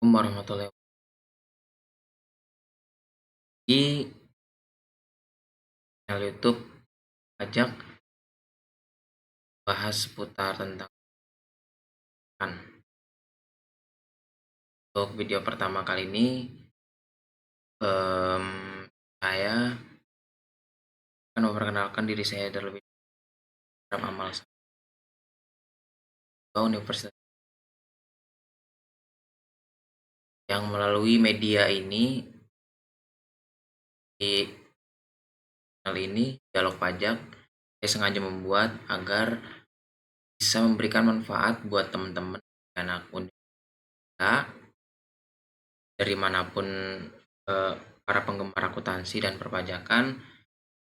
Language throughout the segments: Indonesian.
Assalamualaikum warahmatullahi wabarakatuh. Di channel YouTube Pajak bahas seputar tentang kan. Untuk video pertama kali ini em, saya akan memperkenalkan diri saya terlebih dalam amal saya Universitas yang melalui media ini di channel ini Dialog Pajak saya sengaja membuat agar bisa memberikan manfaat buat teman-teman anak universitas dari manapun para penggemar akuntansi dan perpajakan.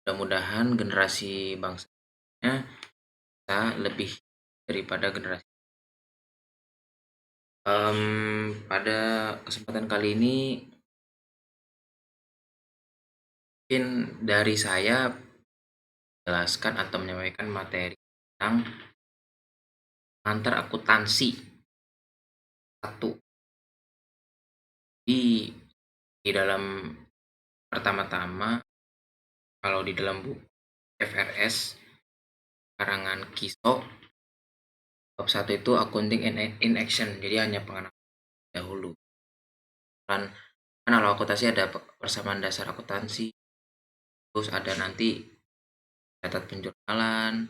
Mudah-mudahan generasi bangsanya bisa lebih daripada generasi. Pada kesempatan kali ini mungkin dari saya menjelaskan atau menyampaikan materi tentang antar akuntansi satu. Di dalam pertama-tama, kalau di dalam buku FRS karangan Kiso bab 1 itu accounting in action, jadi hanya pengenalan dahulu. Kan kalau akuntansi ada persamaan dasar akuntansi, terus ada nanti catat penjurnalan,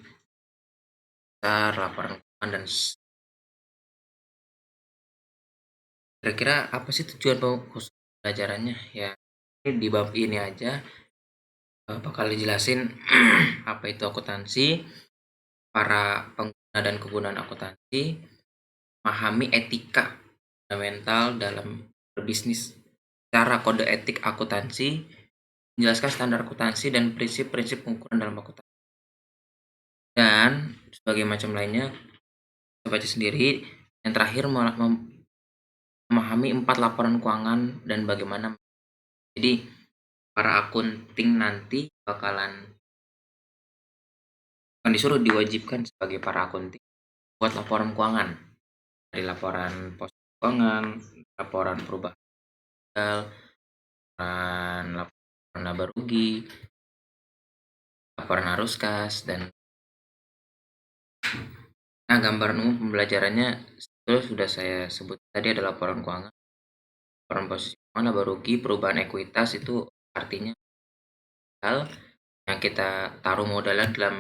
dasar laporan keuangan, dan kira-kira apa sih tujuan pelajarannya ya. Di bab ini aja bakal dijelasin apa itu akuntansi, para pengguna dan kegunaan akuntansi, memahami etika fundamental dalam berbisnis, cara kode etik akuntansi, menjelaskan standar akuntansi dan prinsip-prinsip pengukuran dalam akuntansi, dan sebagai macam lainnya. Kita baca sendiri. Yang terakhir memahami 4 laporan keuangan dan bagaimana. Jadi para akunting nanti bakalan disuruh, diwajibkan sebagai para akunting buat laporan keuangan, dari laporan pos keuangan, laporan perubahan, laporan laba rugi, laporan arus kas, dan gambaran umum pembelajarannya sudah saya sebut tadi. Ada laporan keuangan, laporan posisi keuangan, laba rugi, perubahan ekuitas, itu artinya hal yang kita taruh modalan dalam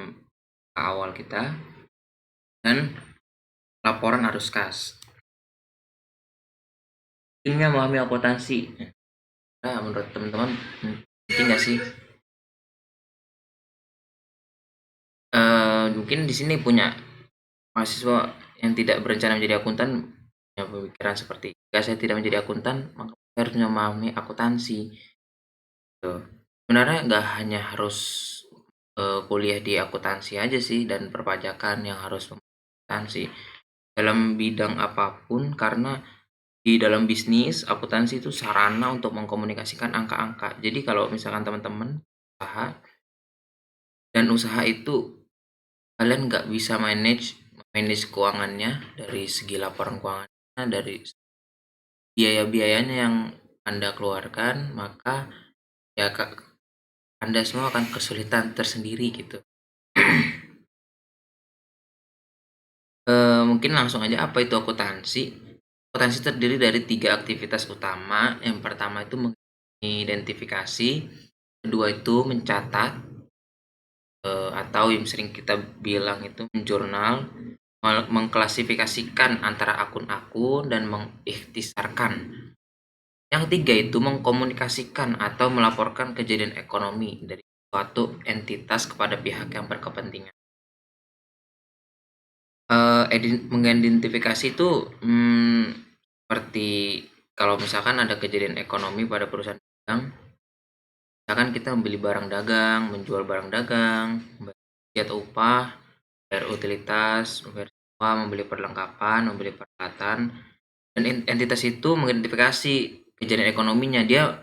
awal kita, dan laporan arus kas. Pentingnya memahami akuntansi. Nah, menurut teman-teman penting nggak sih? Mungkin di sini punya mahasiswa yang tidak berencana menjadi akuntan, punya pemikiran seperti, jika saya tidak menjadi akuntan, maka saya harus memahami akuntansi. Tuh. Sebenarnya nggak hanya harus kuliah di akuntansi aja sih dan perpajakan yang harus akuntansi, dalam bidang apapun, karena di dalam bisnis akuntansi itu sarana untuk mengkomunikasikan angka-angka. Jadi kalau misalkan teman-teman usaha, dan usaha itu kalian nggak bisa manage keuangannya, dari segi laporan keuangannya, dari biaya-biayanya yang Anda keluarkan, maka ya Anda semua akan kesulitan tersendiri gitu. Mungkin langsung aja, apa itu akuntansi? Akuntansi terdiri dari 3 aktivitas utama. Yang pertama itu mengidentifikasi, kedua itu mencatat, atau yang sering kita bilang itu menjurnal, mengklasifikasikan antara akun-akun, dan mengikhtisarkan. Yang ketiga itu mengkomunikasikan atau melaporkan kejadian ekonomi dari suatu entitas kepada pihak yang berkepentingan. Mengidentifikasi itu seperti kalau misalkan ada kejadian ekonomi pada perusahaan dagang, misalkan kita membeli barang dagang, menjual barang dagang, membayar upah, bayar utilitas, membayar sewa, membeli perlengkapan, membeli peralatan, dan entitas itu mengidentifikasi kejadian ekonominya. Dia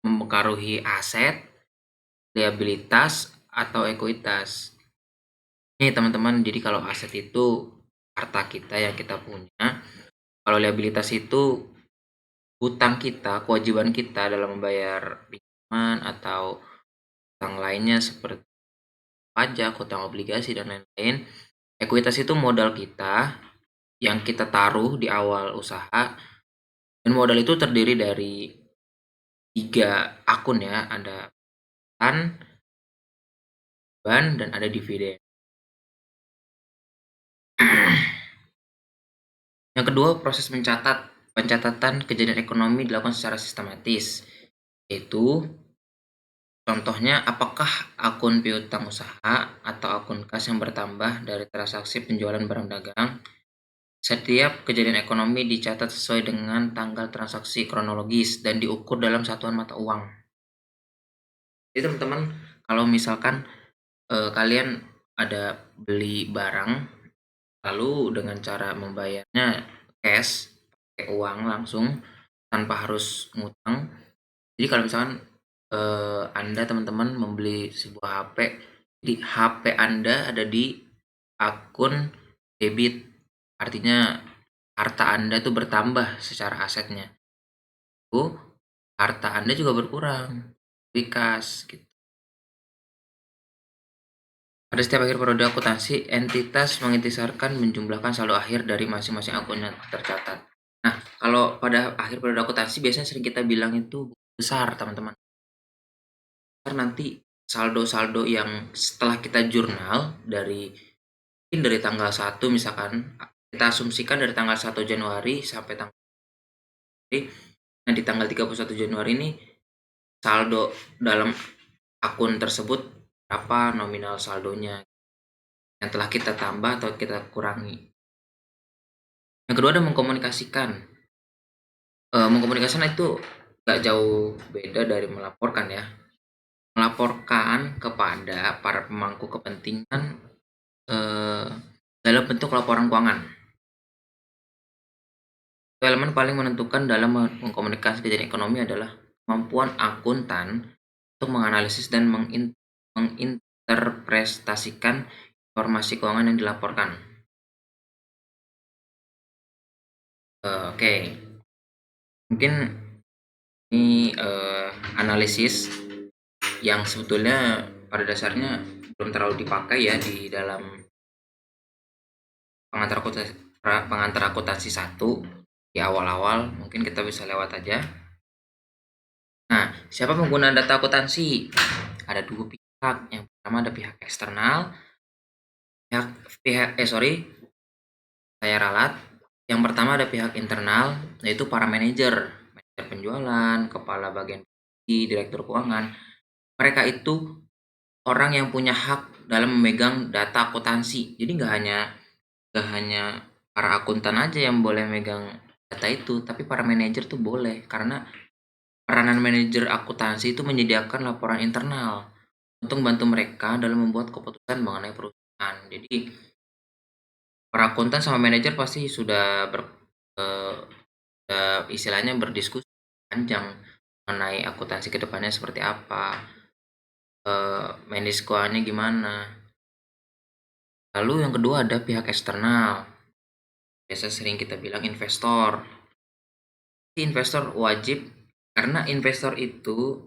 mempengaruhi aset, liabilitas, atau ekuitas. Nih teman-teman, jadi kalau aset itu harta kita yang kita punya, Kalau liabilitas itu hutang kita, kewajiban kita dalam membayar pinjaman atau hutang lainnya seperti pajak, hutang obligasi, dan lain-lain. Ekuitas itu modal kita yang kita taruh di awal usaha, dan modal itu terdiri dari 3 akun ya, ada kan, ban, dan ada dividen. Yang kedua, proses pencatatan kejadian ekonomi dilakukan secara sistematis, yaitu contohnya apakah akun piutang usaha atau akun kas yang bertambah dari transaksi penjualan barang dagang. Setiap kejadian ekonomi dicatat sesuai dengan tanggal transaksi kronologis dan diukur dalam satuan mata uang. Jadi teman-teman, kalau misalkan kalian ada beli barang, lalu dengan cara membayarnya cash, pakai uang langsung tanpa harus ngutang. Jadi kalau misalkan Anda teman-teman membeli sebuah HP, jadi HP Anda ada di akun debit, artinya harta Anda tuh bertambah secara asetnya. Harta Anda juga berkurang, kas gitu. Pada setiap akhir periode akuntansi, entitas mengintisarkan menjumlahkan saldo akhir dari masing-masing akun yang tercatat. Nah, kalau pada akhir periode akuntansi biasanya sering kita bilang itu besar, teman-teman. Karena nanti saldo-saldo yang setelah kita jurnal dari tanggal 1 misalkan, kita asumsikan dari tanggal 1 Januari sampai tanggal nah di tanggal 31 Januari ini saldo dalam akun tersebut berapa nominal saldonya yang telah kita tambah atau kita kurangi. Yang kedua ada mengkomunikasikan. Mengkomunikasikan itu gak jauh beda dari melaporkan ya. Melaporkan kepada para pemangku kepentingan dalam bentuk laporan keuangan. Elemen paling menentukan dalam mengkomunikasi kejadian ekonomi adalah kemampuan akuntan untuk menganalisis dan menginterpretasikan informasi keuangan yang dilaporkan. Oke. Mungkin ini analisis yang sebetulnya pada dasarnya belum terlalu dipakai ya di dalam pengantar akuntansi 1 di awal-awal, mungkin kita bisa lewat aja. Nah, siapa pengguna data akuntansi? Ada 2 pihak. Yang pertama ada pihak eksternal. Saya ralat. Yang pertama ada pihak internal, yaitu para manajer penjualan, kepala bagian direktur keuangan. Mereka itu orang yang punya hak dalam memegang data akuntansi. Jadi nggak hanya para akuntan aja yang boleh megang data itu, tapi para manajer tuh boleh, karena peranan manajer akuntansi itu menyediakan laporan internal untuk membantu mereka dalam membuat keputusan mengenai perusahaan. Jadi para akuntan sama manajer pasti sudah istilahnya berdiskusi panjang mengenai akuntansi kedepannya seperti apa, manage keuangannya gimana. Lalu yang kedua ada pihak eksternal. Biasa sering kita bilang investor. Investor wajib, karena investor itu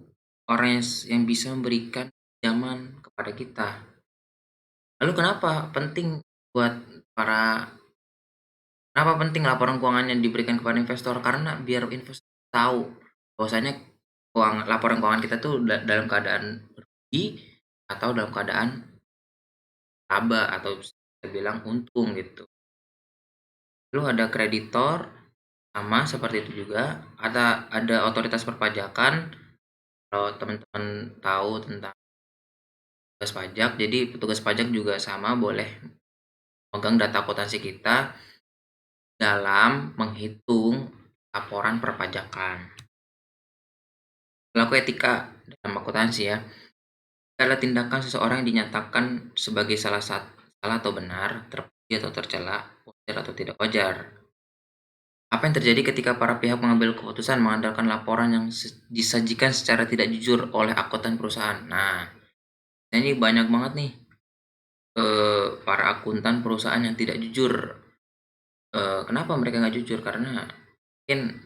orang yang bisa memberikan pinjaman kepada kita. Lalu kenapa penting laporan keuangan yang diberikan kepada investor? Karena biar investor tahu bahwasanya laporan keuangan kita tuh dalam keadaan rugi atau dalam keadaan laba atau bisa bilang untung gitu. Lalu ada kreditor, sama seperti itu juga. Ada otoritas perpajakan. Kalau teman-teman tahu tentang petugas pajak, jadi petugas pajak juga sama boleh megang data akuntansi kita dalam menghitung laporan perpajakan. Pelaku etika dalam akuntansi ya, adalah tindakan seseorang yang dinyatakan sebagai salah atau benar, terpuji atau tercela, wajar atau tidak wajar. Apa yang terjadi ketika para pihak mengambil keputusan mengandalkan laporan yang disajikan secara tidak jujur oleh akuntan perusahaan? Nah, ini banyak banget nih para akuntan perusahaan yang tidak jujur Kenapa mereka nggak jujur? Karena mungkin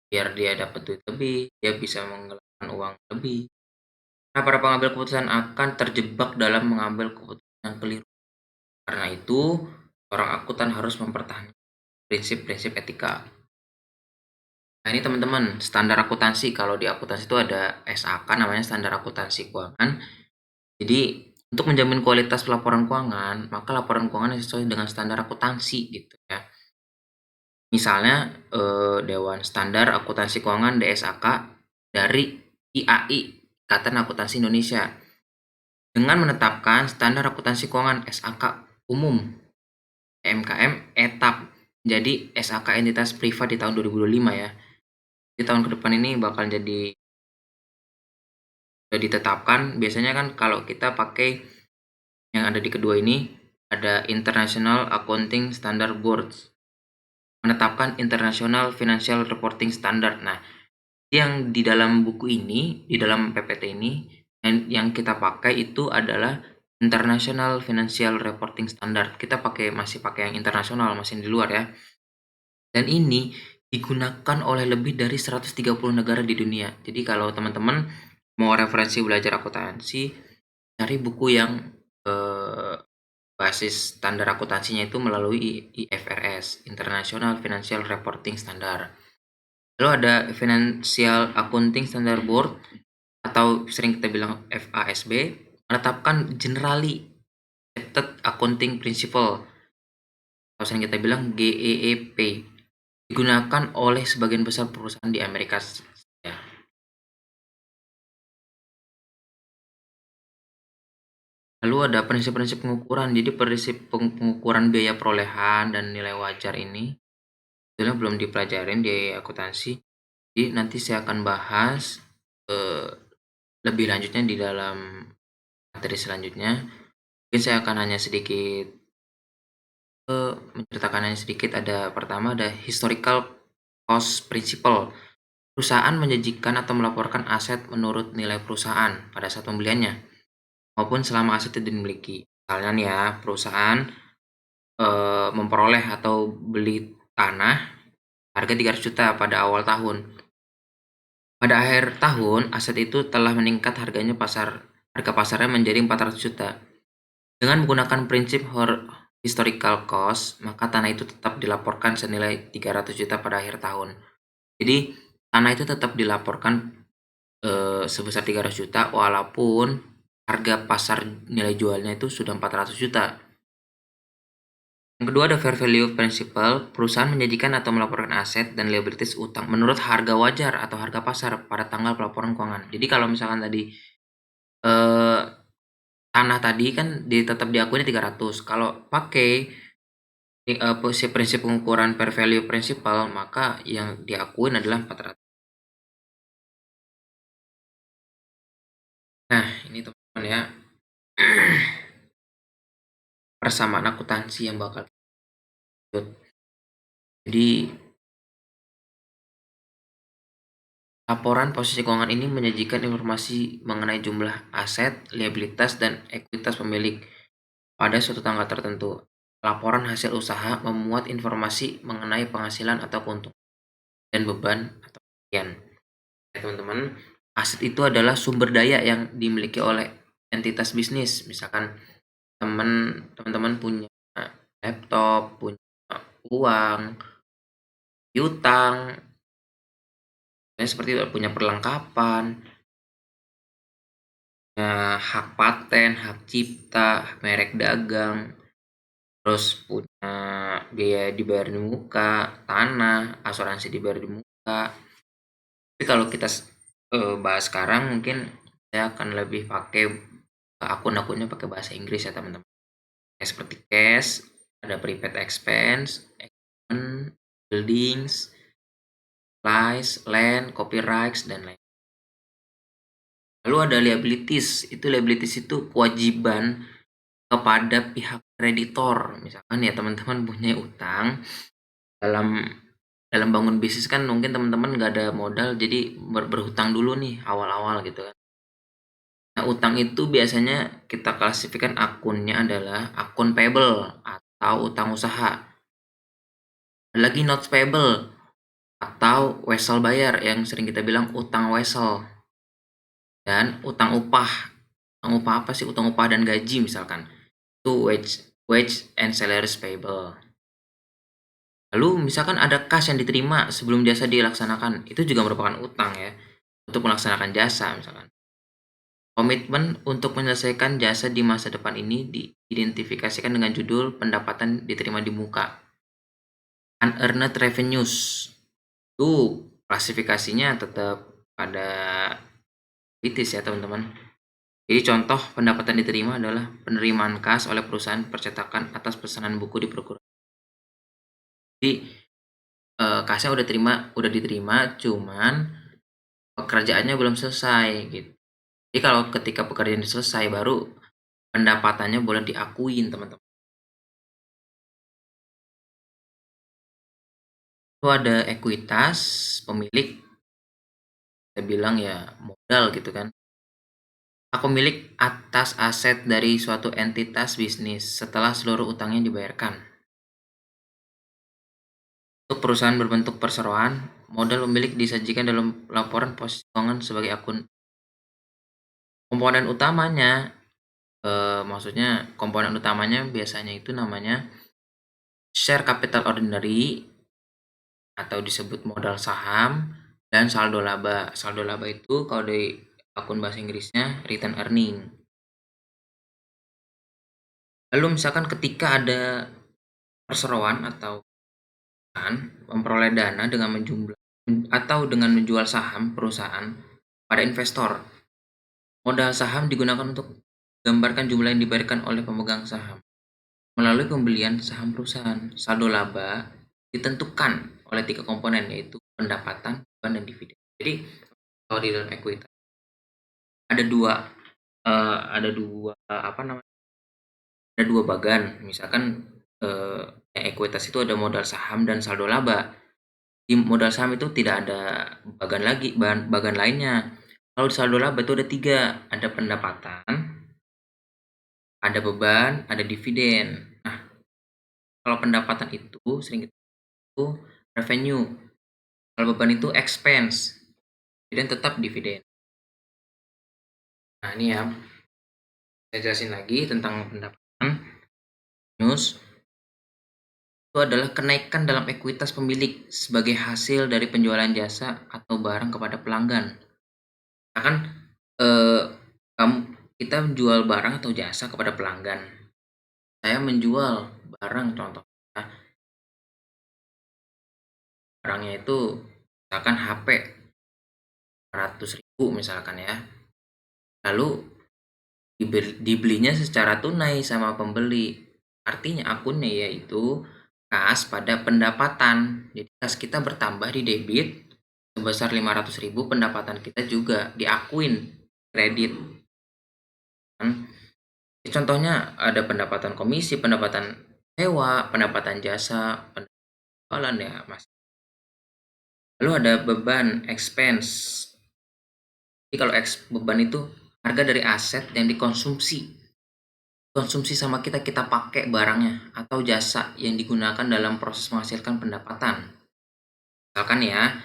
biar dia dapat duit lebih, dia bisa menggelapkan uang lebih. Nah, para pengambil keputusan akan terjebak dalam mengambil keputusan yang keliru. Karena itu, orang akuntan harus mempertahankan prinsip-prinsip etika. Nah, ini teman-teman, standar akuntansi. Kalau di akuntansi itu ada SAK, namanya standar akuntansi keuangan. Jadi, untuk menjamin kualitas laporan keuangan, maka laporan keuangan yang sesuai dengan standar akuntansi gitu ya. Misalnya Dewan Standar Akuntansi Keuangan (DSAK) dari IAI, Ikatan Akuntansi Indonesia, dengan menetapkan standar akuntansi keuangan (SAK) umum (MKM) etap jadi SAK entitas privat di tahun 2025 ya. Di tahun ke depan ini bakal jadi sudah ditetapkan. Biasanya kan kalau kita pakai yang ada di kedua ini ada International Accounting Standard Board menetapkan International Financial Reporting Standard. Nah, yang di dalam buku ini, di dalam PPT ini, yang kita pakai itu adalah International Financial Reporting Standard. Kita masih pakai yang internasional, masih di luar ya. Dan ini digunakan oleh lebih dari 130 negara di dunia. Jadi kalau teman-teman mau referensi belajar akuntansi, cari buku yang basis standar akuntansinya itu melalui IFRS, International Financial Reporting Standard. Lalu ada Financial Accounting Standard Board atau sering kita bilang FASB, menetapkan Generally Accepted Accounting Principle atau sering kita bilang GAAP, digunakan oleh sebagian besar perusahaan di Amerika ya. Lalu ada prinsip-prinsip pengukuran. Jadi prinsip pengukuran biaya perolehan dan nilai wajar ini sebenarnya belum dipelajarin di akuntansi. Jadi nanti saya akan bahas lebih lanjutnya di dalam materi selanjutnya. Mungkin saya akan hanya sedikit menceritakan hanya sedikit. Pertama ada historical cost principle. Perusahaan menjanjikan atau melaporkan aset menurut nilai perusahaan pada saat pembeliannya maupun selama aset itu dimiliki. Misalnya nih ya, perusahaan memperoleh atau beli tanah harga 300 juta pada awal tahun. Pada akhir tahun, aset itu telah meningkat harga pasarnya menjadi 400 juta. Dengan menggunakan prinsip historical cost, maka tanah itu tetap dilaporkan senilai 300 juta pada akhir tahun. Jadi, tanah itu tetap dilaporkan sebesar 300 juta walaupun harga pasar nilai jualnya itu sudah 400 juta. Yang kedua ada fair value principle. Perusahaan menjanjikan atau melaporkan aset dan liabilities utang menurut harga wajar atau harga pasar pada tanggal pelaporan keuangan. Jadi kalau misalkan tadi tanah tadi kan tetap diakuinya 300. Kalau pakai prinsip pengukuran fair value principle, maka yang diakuin adalah 400. Nah, ini teman-teman ya. Persamaan akuntansi yang bakal jadi laporan posisi keuangan ini menyajikan informasi mengenai jumlah aset, liabilitas, dan ekuitas pemilik pada suatu tanggal tertentu. Laporan hasil usaha memuat informasi mengenai penghasilan atau keuntungan dan beban atau kerugian. Ya, teman-teman, aset itu adalah sumber daya yang dimiliki oleh entitas bisnis. Misalkan teman-teman punya laptop, punya uang, piutang, seperti itu, punya perlengkapan, hak paten, hak cipta, merek dagang, terus punya biaya dibayar di muka, tanah, asuransi dibayar di muka. Tapi kalau kita bahas sekarang mungkin saya akan lebih pakai akun-akunnya pakai bahasa Inggris ya teman-teman. Seperti cash, ada prepaid expense, equipment, buildings, supplies, land, copyrights, dan lain. Lalu ada liabilities. Liabilities itu kewajiban kepada pihak kreditor. Misalkan ya teman-teman punya utang dalam bangun bisnis kan mungkin teman-teman nggak ada modal jadi berhutang dulu nih awal-awal gitu kan. Nah, utang itu biasanya kita klasifikasikan akunnya adalah akun payable atau utang usaha. Ada lagi notes payable atau wesel bayar yang sering kita bilang utang wesel. Dan utang upah. Utang upah apa sih? Utang upah dan gaji misalkan. Itu wage and salaries payable. Lalu misalkan ada kas yang diterima sebelum jasa dilaksanakan, itu juga merupakan utang ya, untuk melaksanakan jasa misalkan. Komitmen untuk menyelesaikan jasa di masa depan ini diidentifikasikan dengan judul pendapatan diterima di muka. Unearned revenues, itu klasifikasinya tetap pada kritis ya teman-teman. Jadi contoh pendapatan diterima adalah penerimaan kas oleh perusahaan percetakan atas pesanan buku di perguruan. Jadi kasnya udah diterima, cuman pekerjaannya belum selesai gitu. Jadi kalau ketika pekerjaan selesai baru pendapatannya boleh diakuin teman-teman. Itu ada ekuitas pemilik, saya bilang ya modal gitu kan. Hak pemilik atas aset dari suatu entitas bisnis setelah seluruh utangnya dibayarkan. Untuk perusahaan berbentuk perseroan, modal pemilik disajikan dalam laporan posisi keuangan sebagai akun. Komponen utamanya, maksudnya komponen utamanya biasanya itu namanya share capital ordinary atau disebut modal saham dan saldo laba. Saldo laba itu kalau di akun bahasa Inggrisnya return earning. Lalu misalkan ketika ada perseroan atau memperoleh dana dengan menjual saham perusahaan pada investor. Modal saham digunakan untuk menggambarkan jumlah yang dibayarkan oleh pemegang saham. Melalui pembelian saham perusahaan, saldo laba ditentukan oleh 3 komponen, yaitu pendapatan, beban, dan dividen. Jadi kalau di dalam ekuitas ada dua ada dua bagan. Misalkan yang ekuitas itu ada modal saham dan saldo laba. Di modal saham itu tidak ada bagan lainnya. Kalau di saldo laba itu ada 3, ada pendapatan, ada beban, ada dividen. Nah, kalau pendapatan itu sering itu revenue, kalau beban itu expense, dividen tetap dividen. Nah, ini ya, saya jelasin lagi tentang pendapatan. News itu adalah kenaikan dalam ekuitas pemilik sebagai hasil dari penjualan jasa atau barang kepada pelanggan. Nah, kan kita menjual barang atau jasa kepada pelanggan. Saya menjual barang, contohnya barangnya itu misalkan HP 100.000 misalkan ya. Lalu dibelinya secara tunai sama pembeli. Artinya akunnya yaitu kas pada pendapatan. Jadi kas kita bertambah di debit sebesar 500.000, pendapatan kita juga diakuin kredit. Contohnya ada pendapatan komisi, pendapatan sewa, pendapatan jasa, penjualan ya mas. Lalu ada beban expense. Jadi kalau beban itu harga dari aset yang dikonsumsi sama kita pakai barangnya atau jasa yang digunakan dalam proses menghasilkan pendapatan. Misalkan ya,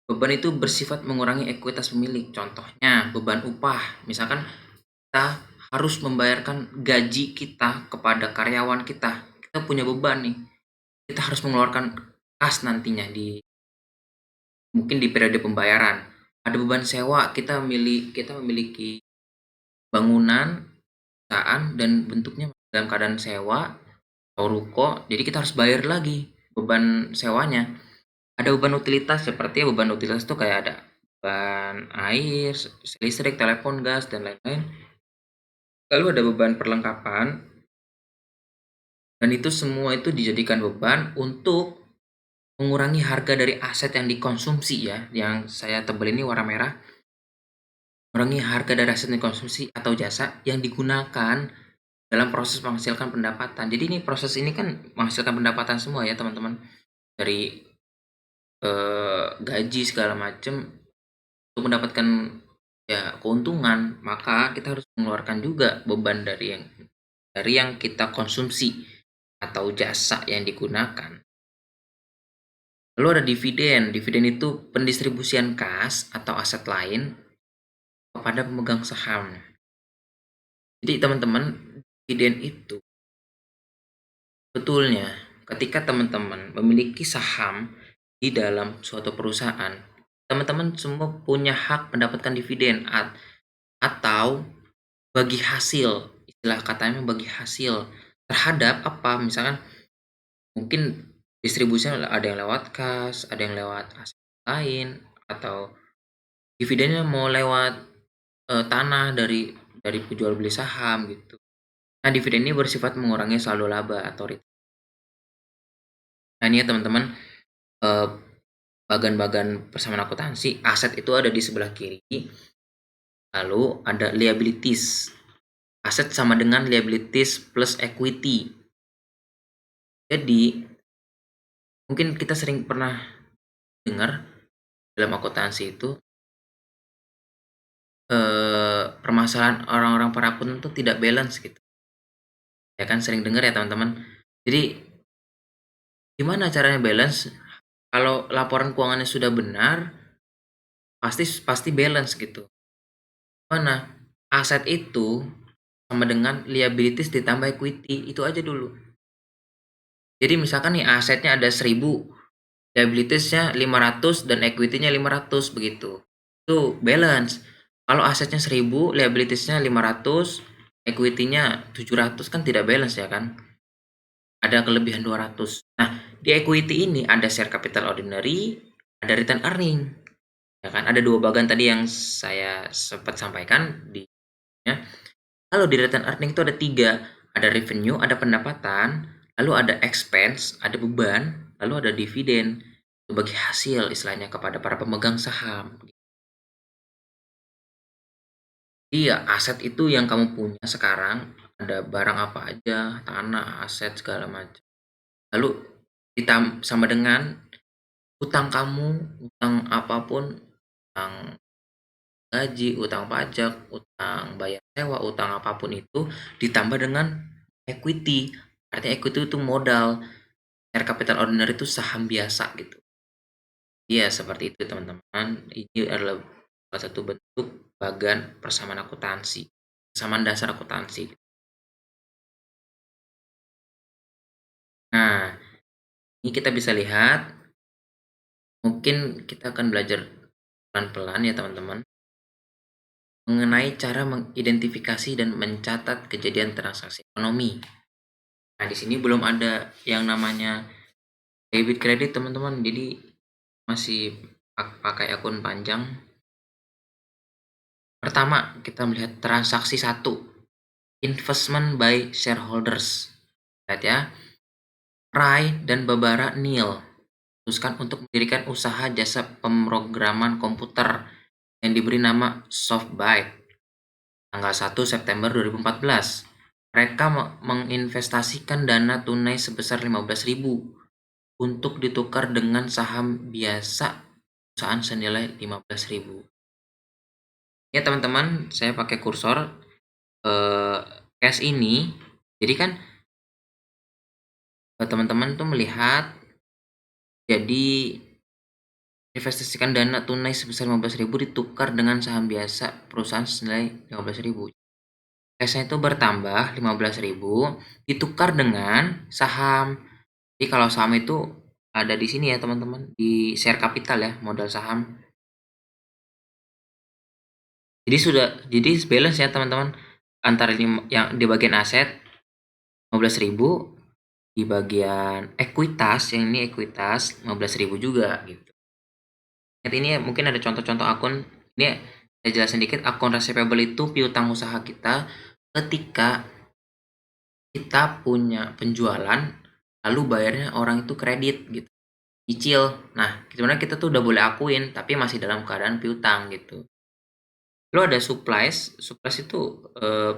beban itu bersifat mengurangi ekuitas pemilik. Contohnya beban upah. Misalkan kita harus membayarkan gaji kita kepada karyawan kita. Kita punya beban nih. Kita harus mengeluarkan kas nantinya mungkin di periode pembayaran. Ada beban sewa, kita memiliki bangunan, perusahaan, dan bentuknya dalam keadaan sewa atau ruko, jadi kita harus bayar lagi beban sewanya. Ada beban utilitas, seperti beban utilitas itu kayak ada beban air, listrik, telepon, gas, dan lain-lain. Lalu ada beban perlengkapan, dan itu semua itu dijadikan beban untuk mengurangi harga dari aset yang dikonsumsi ya. Yang saya tebel ini warna merah, mengurangi harga dari aset yang dikonsumsi atau jasa yang digunakan dalam proses menghasilkan pendapatan. Jadi ini proses ini kan menghasilkan pendapatan semua ya teman-teman, dari gaji segala macam untuk mendapatkan ya keuntungan, maka kita harus mengeluarkan juga beban dari yang kita konsumsi atau jasa yang digunakan. Lalu ada dividen. Dividen itu pendistribusian kas atau aset lain kepada pemegang saham. Jadi teman-teman, dividen itu betulnya ketika teman-teman memiliki saham di dalam suatu perusahaan, teman-teman semua punya hak mendapatkan dividen atau bagi hasil, istilah katanya bagi hasil terhadap apa, misalkan mungkin distribusinya ada yang lewat kas, ada yang lewat aset lain, atau dividennya mau lewat tanah dari jual beli saham gitu. Nah, dividen ini bersifat mengurangi saldo laba atau return. Nah, ini ya teman-teman, eh, bagan-bagan persamaan akuntansi, aset itu ada di sebelah kiri, lalu ada liabilities. Aset sama dengan liabilities plus equity. Jadi, mungkin kita sering pernah dengar dalam akuntansi itu permasalahan orang-orang para akuntan itu tidak balance gitu. Ya kan sering dengar ya teman-teman. Jadi gimana caranya balance? Kalau laporan keuangannya sudah benar, pasti balance gitu. Mana aset itu sama dengan liabilities ditambah equity, itu aja dulu. Jadi misalkan nih asetnya ada 1000, liabilitiesnya 500 dan equity-nya 500 begitu. Itu balance. Kalau asetnya 1000, liabilitiesnya 500, equity-nya 700 kan tidak balance ya kan? Ada kelebihan 200. Nah, di equity ini ada share capital ordinary, ada return earning. Ya kan? Ada dua bagian tadi yang saya sempat sampaikan di ya. Kalau di return earning itu ada tiga, ada revenue, ada pendapatan, lalu ada expense, ada beban, lalu ada dividen sebagai hasil istilahnya kepada para pemegang saham. Iya, aset itu yang kamu punya sekarang ada barang apa aja, tanah, aset segala macam. Lalu sama dengan utang kamu, utang apapun, utang gaji, utang pajak, utang bayar sewa, utang apapun itu ditambah dengan equity. Artinya equity itu modal, share capital ordinary itu saham biasa gitu. Iya, seperti itu teman-teman. Ini adalah salah satu bentuk bagan persamaan akuntansi, persamaan dasar akuntansi. Nah, ini kita bisa lihat, mungkin kita akan belajar pelan-pelan ya teman-teman, mengenai cara mengidentifikasi dan mencatat kejadian transaksi ekonomi. Nah, di sini belum ada yang namanya debit kredit teman-teman, jadi masih pakai akun panjang. Pertama, kita melihat transaksi 1, investment by shareholders. Lihat ya, Rai dan Babara Neil memutuskan untuk mendirikan usaha jasa pemrograman komputer yang diberi nama SoftByte tanggal 1 September 2014. Mereka menginvestasikan dana tunai sebesar 15.000 untuk ditukar dengan saham biasa perusahaan senilai 15.000. Ya teman-teman, saya pakai kursor cash ini. Jadi kan teman-teman tuh melihat, jadi investasikan dana tunai sebesar 15.000 ditukar dengan saham biasa perusahaan senilai 15.000. Cashnya itu bertambah 15.000 ditukar dengan saham. Jadi kalau saham itu ada di sini ya teman-teman, di share capital ya, modal saham. Jadi balance ya teman-teman, antara yang di bagian aset 15.000, di bagian ekuitas, yang ini ekuitas 15.000 juga gitu. Ini mungkin ada contoh-contoh akun. Ini saya jelasin dikit. Akun receivable itu piutang usaha kita ketika kita punya penjualan lalu bayarnya orang itu kredit gitu, cicil. Nah, sebenarnya kita tuh udah boleh akuin tapi masih dalam keadaan piutang gitu. Lalu ada supplies. Supplies itu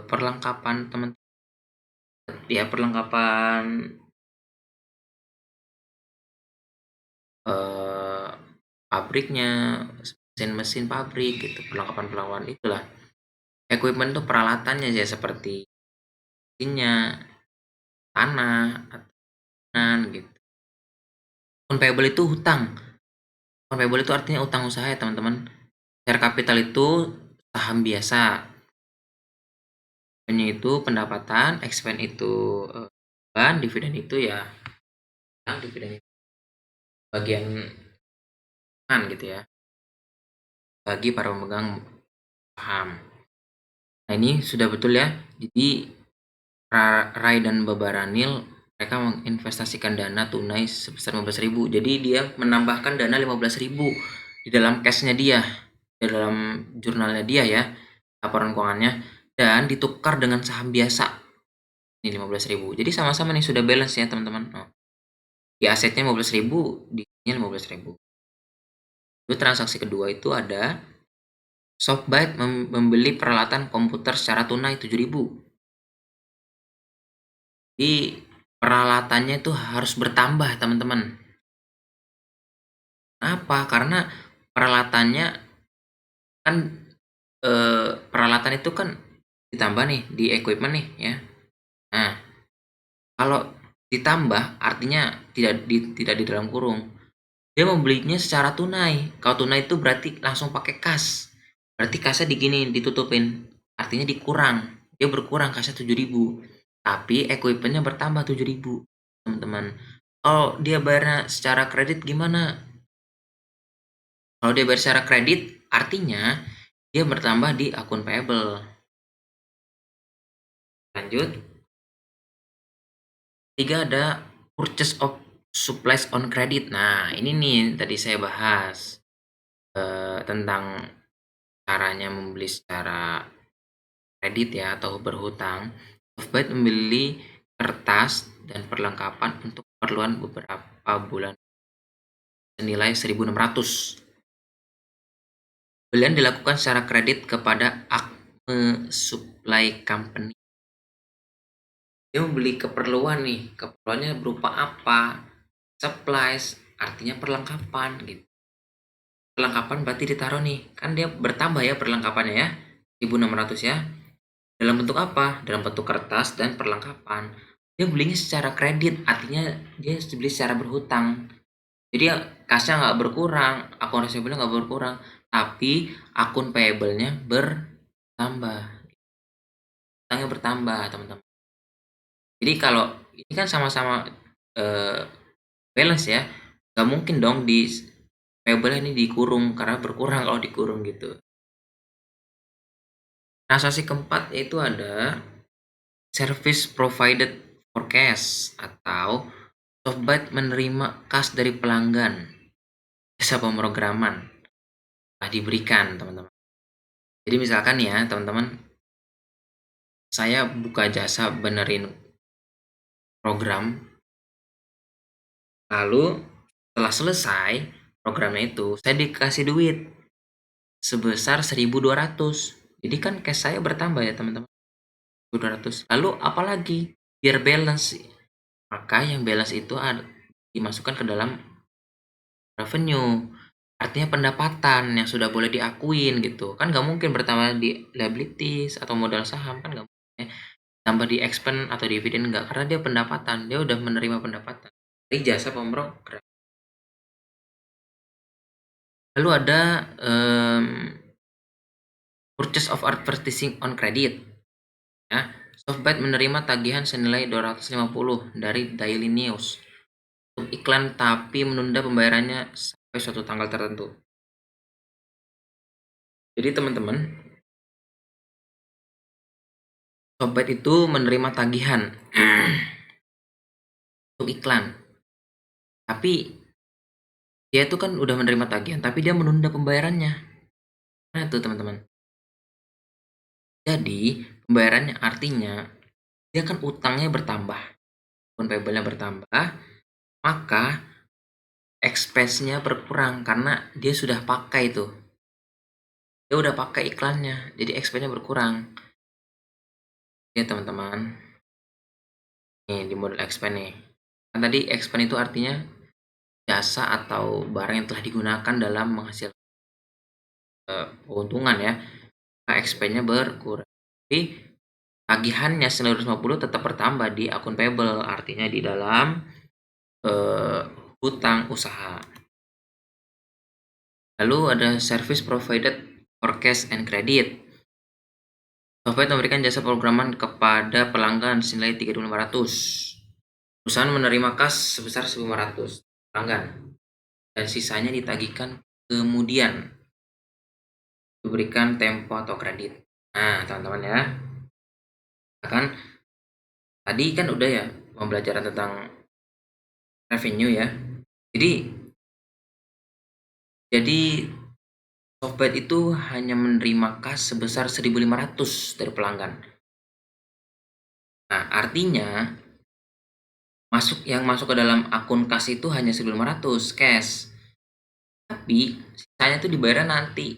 perlengkapan teman, ya perlengkapan pabriknya, mesin-mesin pabrik gitu, perlengkapan-perlengkapan itulah. Equipment tuh peralatannya ya seperti mesinnya, tanah, gitu. Akun payable itu hutang. Akun payable itu artinya utang usaha ya teman-teman. Share capital itu saham biasa. Revenue itu pendapatan, expense itu beban, dividen itu ya dividen itu bagian gitu ya bagi para pemegang saham. Nah ini sudah betul ya. Jadi Rai dan Babaranil mereka menginvestasikan dana tunai sebesar 15.000. Jadi dia menambahkan dana 15.000 di dalam cashnya dia, di dalam jurnalnya dia ya, laporan keuangannya, dan ditukar dengan saham biasa. Ini 15.000. Jadi sama-sama nih sudah balance ya teman-teman. Oh, di asetnya 15.000, di sini 15.000. Lalu transaksi kedua itu ada SoftBank membeli peralatan komputer secara tunai 7.000. Jadi peralatannya itu harus bertambah teman-teman. Kenapa? Karena peralatannya kan peralatan itu kan ditambah nih di equipment nih ya. Nah, kalau ditambah artinya tidak di dalam kurung. Dia membelinya secara tunai. Kalau tunai itu berarti langsung pakai kas. Berarti kasnya digini ditutupin. Artinya dikurang. Dia berkurang kasnya 7.000. Tapi equipmentnya bertambah 7.000, teman-teman. Kalau dia bayarnya secara kredit gimana? Kalau dia bayar secara kredit, artinya dia bertambah di akun payable. Lanjut. Tiga ada purchase of supplies on credit. Nah, ini nih tadi saya bahas tentang caranya membeli secara kredit ya atau berhutang. SoftBank membeli kertas dan perlengkapan untuk keperluan beberapa bulan senilai 1.600. Pembelian dilakukan secara kredit kepada Acme Supply Company. Dia membeli keperluan nih, keperluannya berupa apa? Supplies, artinya perlengkapan gitu. Perlengkapan berarti ditaruh nih, kan dia bertambah ya perlengkapannya ya, 1.600 ya. Dalam bentuk apa? Dalam bentuk kertas dan perlengkapan. Dia belinya secara kredit, artinya dia beli secara berhutang. Jadi kasnya nggak berkurang, akun receivable nggak berkurang, tapi akun payable-nya bertambah. Hutangnya bertambah, teman-teman. Jadi kalau ini kan sama-sama balance ya, nggak mungkin dong di payable ini dikurung karena berkurang kalau dikurung gitu. Transaksi keempat yaitu ada service provided for cash atau SoftBank menerima kas dari pelanggan jasa pemrograman telah diberikan teman-teman. Jadi misalkan ya teman-teman, saya buka jasa benerin program, lalu setelah selesai programnya itu saya dikasih duit sebesar 1.200. Jadi kan cash saya bertambah ya teman-teman, 1.200. Lalu apalagi biar balance, maka yang balance itu dimasukkan ke dalam revenue, artinya pendapatan yang sudah boleh diakuin gitu. Kan nggak mungkin bertambah di liabilities atau modal saham, kan nggak mungkin ya. Tambah di expense atau dividen nggak, karena dia pendapatan, dia udah menerima pendapatan dari jasa pemrogram. Lalu ada purchase of advertising on credit ya. SoftBank menerima tagihan senilai 250 dari Daily News untuk iklan tapi menunda pembayarannya sampai suatu tanggal tertentu. Jadi teman-teman, SoftBank itu menerima tagihan untuk iklan. Tapi dia itu kan udah menerima tagihan, tapi dia menunda pembayarannya. Nah itu teman-teman. Jadi pembayarannya artinya dia kan utangnya bertambah, akun payable-nya bertambah, maka expense-nya berkurang karena dia sudah pakai tuh. Dia udah pakai iklannya, jadi expense-nya berkurang. Ya teman-teman. Nih di model expense nih. Kan tadi expense itu artinya jasa atau barang yang telah digunakan dalam menghasilkan keuntungan ya. Maka expense-nya berkurang. Tapi tagihannya 950 tetap bertambah di akun payable, artinya di dalam hutang usaha. Lalu ada service provided for cash and credit. Software memberikan jasa programan kepada pelanggan senilai 3.500. Perusahaan menerima kas sebesar 1.500 pelanggan dan sisanya ditagihkan kemudian diberikan tempo atau kredit. Nah, teman-teman ya. Kan tadi kan udah ya pembelajaran tentang revenue ya. Jadi Softbank itu hanya menerima kas sebesar 1.500 dari pelanggan. Nah, artinya yang masuk ke dalam akun kas itu hanya 1.500 cash. Tapi sisanya itu dibayar nanti.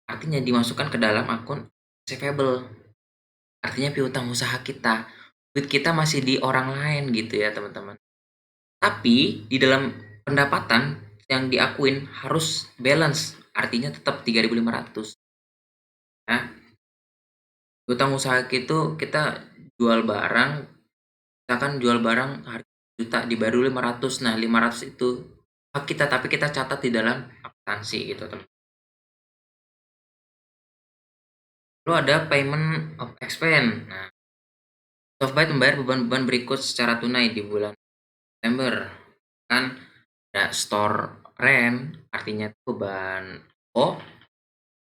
Artinya dimasukkan ke dalam akun receivable. Artinya piutang usaha kita. Duit kita masih di orang lain gitu ya, teman-teman. Tapi di dalam pendapatan yang diakuin harus balance, artinya tetap 3.500. Nah, piutang usaha itu kita jual barang, misalkan jual barang harga juta dibayar 500. Nah, 500 itu hak kita tapi kita catat di dalam akuntansi gitu, teman. Lalu ada payment of expense. Nah, Softbank membayar beban-beban berikut secara tunai di bulan September. Kan ada store rent, artinya itu beban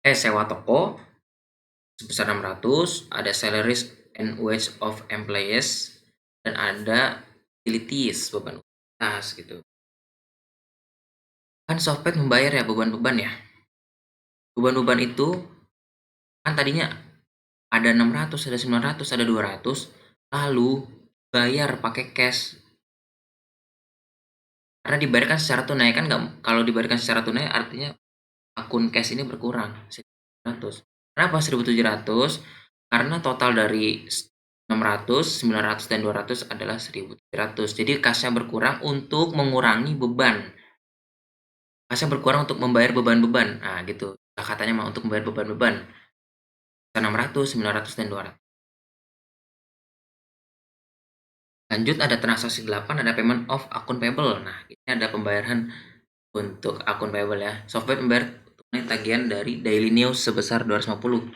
sewa toko sebesar 600, ada salaries and wage of employees, dan ada utilities, beban tas gitu. Kan Softbank membayar ya beban-beban ya. Beban-beban itu kan tadinya ada 600, ada 900, ada 200, lalu bayar pakai cash. Karena dibayarkan secara tunai kan nggak, kalau dibayarkan secara tunai artinya akun cash ini berkurang 1.700. Kenapa 1.700? Karena total dari 600, 900 dan 200 adalah 1.700. Jadi kasnya berkurang untuk mengurangi beban. Kasnya berkurang untuk membayar beban-beban. Nah, gitu. Katanya mah untuk membayar beban-beban. 600, 900 dan 200. Lanjut ada transaksi 8, ada payment of akun payable. Nah, ini ada pembayaran untuk akun payable ya. Softbank membayar tunai tagihan dari Daily News sebesar 250.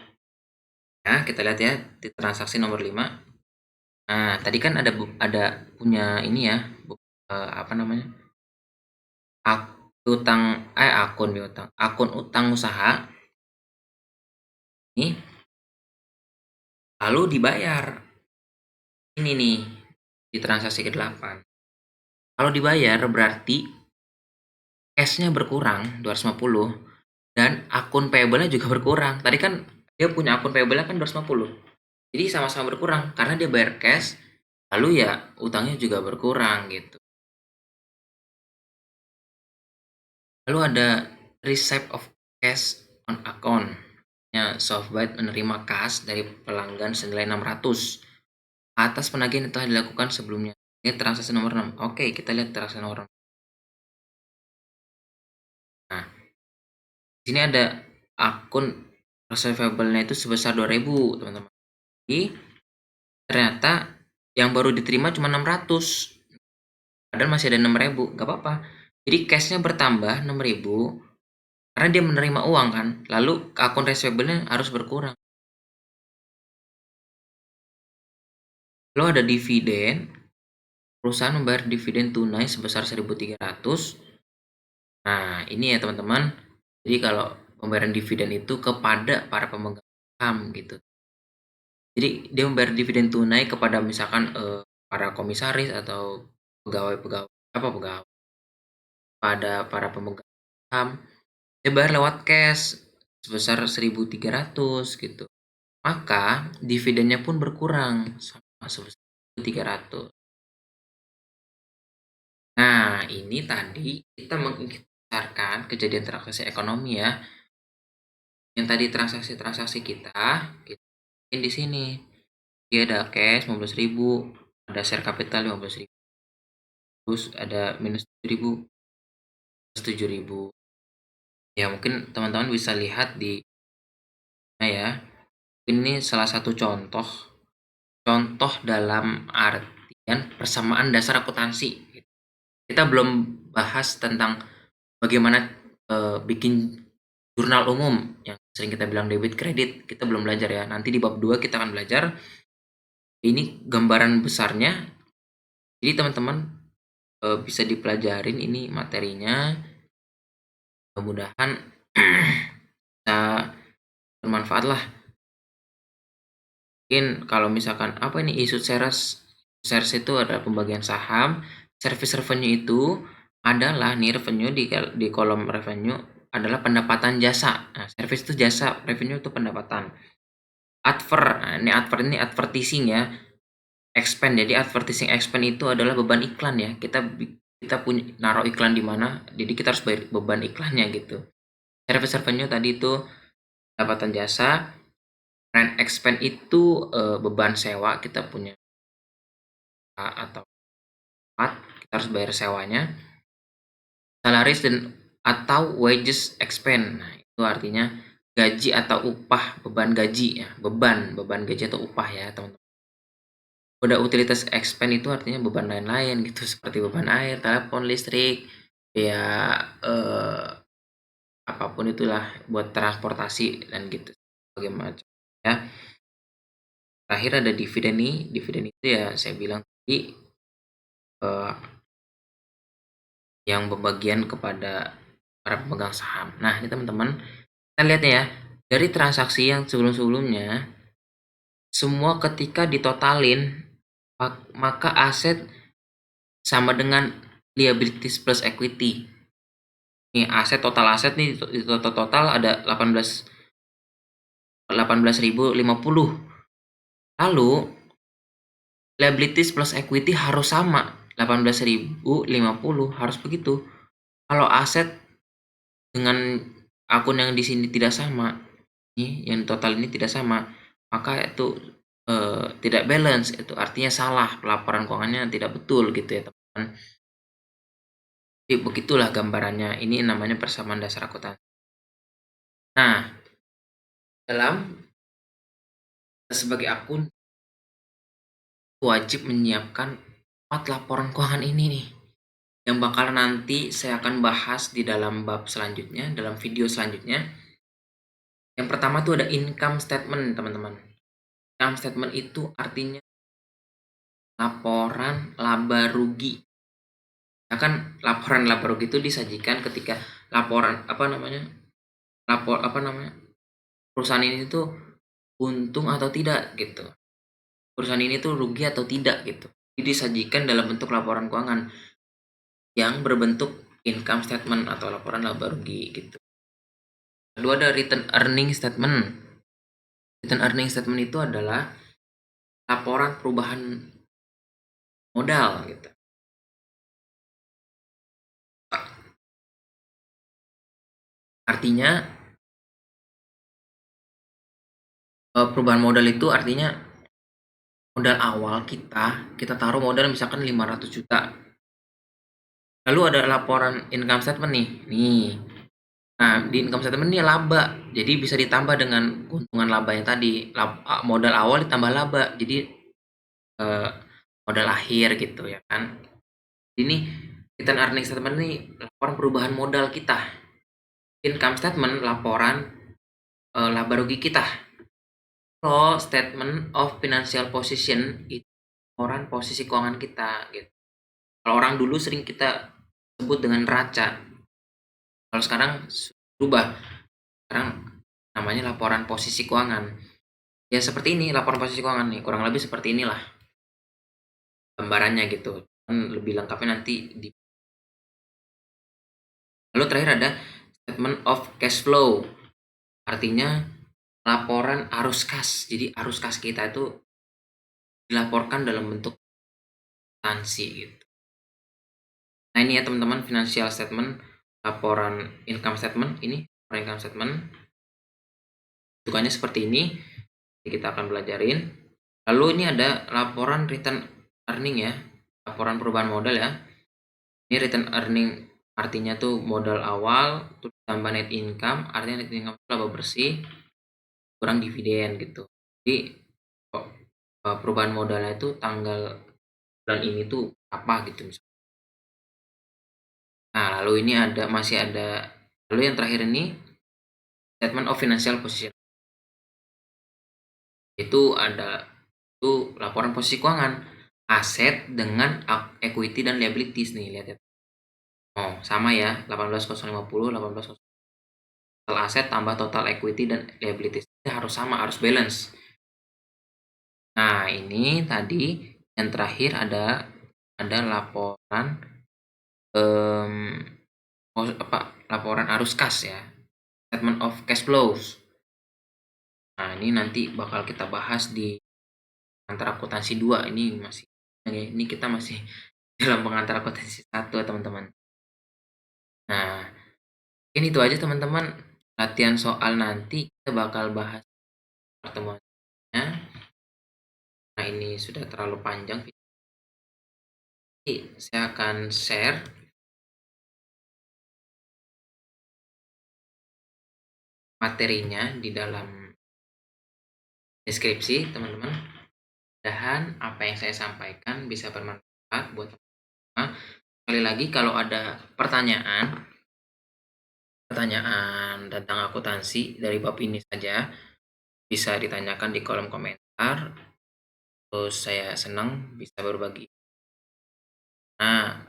Nah, kita lihat ya di transaksi nomor 5. Nah, tadi kan ada punya ini ya, apa namanya? Akun utang usaha. Ini lalu dibayar. Ini nih di transaksi ke-8. Kalau dibayar berarti cash-nya berkurang 250 dan akun payable-nya juga berkurang. Tadi kan dia punya akun payable-nya kan 250. Jadi sama-sama berkurang karena dia bayar cash, lalu ya utangnya juga berkurang gitu. Lalu ada receipt of cash on account. Ya, Softbank menerima kas dari pelanggan senilai 600 atas penagihan yang telah dilakukan sebelumnya. Ini transaksi nomor 6. Oke, kita lihat transaksi nomor 6. Nah, di sini ada akun receivable-nya itu sebesar 2.000, teman-teman. Jadi, ternyata yang baru diterima cuma 600. Padahal masih ada 6.000, nggak apa-apa. Jadi cash-nya bertambah 6.000 karena dia menerima uang kan. Lalu akun receivable-nya harus berkurang. Lalu ada dividen. Perusahaan membayar dividen tunai sebesar 1.300. Nah, ini ya teman-teman. Jadi kalau pembayaran dividen itu kepada para pemegang saham gitu. Jadi dia membayar dividen tunai kepada misalkan para komisaris atau pegawai pada para pemegang saham. Dia bayar lewat cash sebesar 1.300 gitu. Maka dividennya pun berkurang sama sebesar 1.300. Nah, ini tadi kita mengisahkan kejadian transaksi ekonomi ya. Yang tadi transaksi-transaksi kita di sini. Dia ada cash 15.000, ada share capital 15.000. Terus ada minus 7.000, plus 7.000. Ya, mungkin teman-teman bisa lihat di ya. Ini salah satu contoh dalam artian persamaan dasar akuntansi. Kita belum bahas tentang bagaimana bikin jurnal umum yang sering kita bilang debit kredit, kita belum belajar ya. Nanti di bab 2 kita akan belajar. Ini gambaran besarnya. Jadi teman-teman bisa dipelajarin ini materinya. Mudah-mudahan bisa bermanfaat lah. Mungkin kalau misalkan apa ini isu shares, shares itu adalah pembagian saham, service revenue itu adalah nih revenue di kolom revenue adalah pendapatan jasa. Nah, service itu jasa, revenue itu pendapatan. Nah, ini advertising ya. Expand. Jadi advertising expand itu adalah beban iklan ya. Kita punya naruh iklan di mana, jadi kita harus bayar beban iklannya gitu. Service revenue tadi itu pendapatan jasa. Rent expense itu beban sewa, kita punya atau tempat, kita harus bayar sewanya. Salaries dan atau wages expense. Nah, itu artinya gaji atau upah, beban gaji ya, beban gaji atau upah ya, teman-teman. Udah utilitas expense itu artinya beban lain-lain gitu, seperti beban air, telepon, listrik, ya apapun itulah buat transportasi dan gitu bagaimana ya. Terakhir ada dividen nih. Dividen itu ya saya bilang tadi yang pembagian kepada para pemegang saham. Nah, ini teman-teman, kita lihat ya, dari transaksi yang sebelum-sebelumnya, semua ketika ditotalin, maka aset sama dengan liabilities plus equity. Nih, total aset nih, di total ada 18.050. Lalu, liabilities plus equity harus sama, 18.050, harus begitu. Kalau aset dengan akun yang di sini tidak sama, nih, yang total ini tidak sama, maka itu tidak balance, itu artinya salah, pelaporan keuangannya tidak betul gitu ya teman-teman. Jadi begitulah gambarannya, ini namanya persamaan dasar akuntansi. Nah, dalam sebagai akun wajib menyiapkan 4 laporan keuangan ini nih, yang bakal nanti saya akan bahas di dalam bab selanjutnya, dalam video selanjutnya. Yang pertama tuh ada income statement, teman-teman. Income statement itu artinya laporan laba rugi. Nah, kan laporan laba rugi itu disajikan ketika laporan perusahaan ini tuh untung atau tidak gitu. Perusahaan ini tuh rugi atau tidak gitu. Jadi disajikan dalam bentuk laporan keuangan yang berbentuk income statement atau laporan laba rugi gitu. Kedua ada return earning statement. Return earning statement itu adalah laporan perubahan modal gitu. Artinya perubahan modal itu artinya modal awal kita taruh modal misalkan 500 juta. Lalu ada laporan income statement nih. Nah, di income statement ini laba. Jadi bisa ditambah dengan keuntungan laba yang tadi. Modal awal ditambah laba. Jadi modal akhir gitu ya kan. Ini return earning statement ini laporan perubahan modal kita. Income statement laporan laba rugi kita. Kalau statement of financial position itu laporan posisi keuangan kita gitu. Kalau orang dulu sering kita sebut dengan neraca. Kalau sekarang berubah. Sekarang namanya laporan posisi keuangan. Ya seperti ini laporan posisi keuangan nih, kurang lebih seperti inilah gambarannya gitu. Lebih lengkapnya nanti di. Lalu terakhir ada statement of cash flow. Artinya laporan arus kas. Jadi arus kas kita itu dilaporkan dalam bentuk akuntansi gitu. Nah, ini ya teman-teman, financial statement, laporan income statement ini, laporan income statement. Bentukannya seperti ini. Kita akan belajarin. Lalu ini ada laporan return earning ya, laporan perubahan modal ya. Ini return earning artinya tuh modal awal terus tambah net income, artinya net income itu laba bersih kurang dividen gitu. Jadi perubahan modalnya itu tanggal bulan ini tuh apa gitu misalnya. Lalu ini lalu yang terakhir ini statement of financial position. Itu laporan posisi keuangan aset dengan equity dan liabilities nih, lihat ya. Oh, sama ya, 18.050, 18.000. Total aset tambah total equity dan liabilities. Ini harus sama, harus balance. Nah, ini tadi yang terakhir ada laporan laporan arus kas ya. Statement of cash flows. Nah, ini nanti bakal kita bahas di pengantar akuntansi 2. Ini kita masih dalam pengantar akuntansi 1 ya, teman-teman. Nah, ini itu aja teman-teman. Latihan soal nanti kita bakal bahas pertemuannya. Nah, ini sudah terlalu panjang. Jadi, saya akan share materinya di dalam deskripsi, teman-teman. Mudah-mudahan apa yang saya sampaikan bisa bermanfaat buat teman-teman. Sekali lagi, kalau ada pertanyaan tentang akuntansi dari bab ini saja, bisa ditanyakan di kolom komentar. Terus saya senang bisa berbagi. Nah,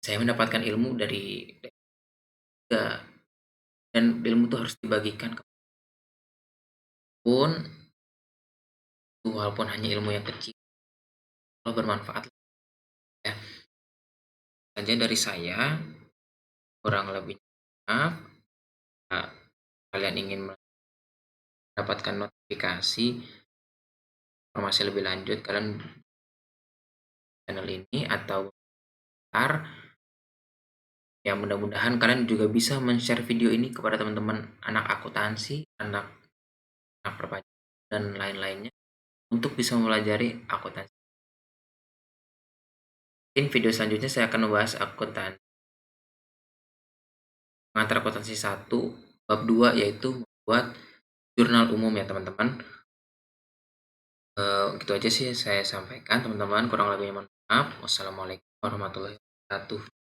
saya mendapatkan ilmu dari dan ilmu itu harus dibagikan walaupun hanya ilmu yang kecil, kalau bermanfaat ya. Saja dari saya, kurang lebih maaf. Nah, kalian ingin mendapatkan notifikasi informasi lebih lanjut, kalian channel ini atau ya, mudah-mudahan kalian juga bisa men-share video ini kepada teman-teman anak akuntansi, anak perpajakan, dan lain-lainnya untuk bisa mempelajari akuntansi. Mungkin video selanjutnya saya akan membahas pengantar akuntansi 1 bab 2, yaitu membuat jurnal umum ya, teman-teman. Gitu aja sih saya sampaikan, teman-teman. Kurang lebihnya mohon maaf. Wassalamualaikum warahmatullahi wabarakatuh.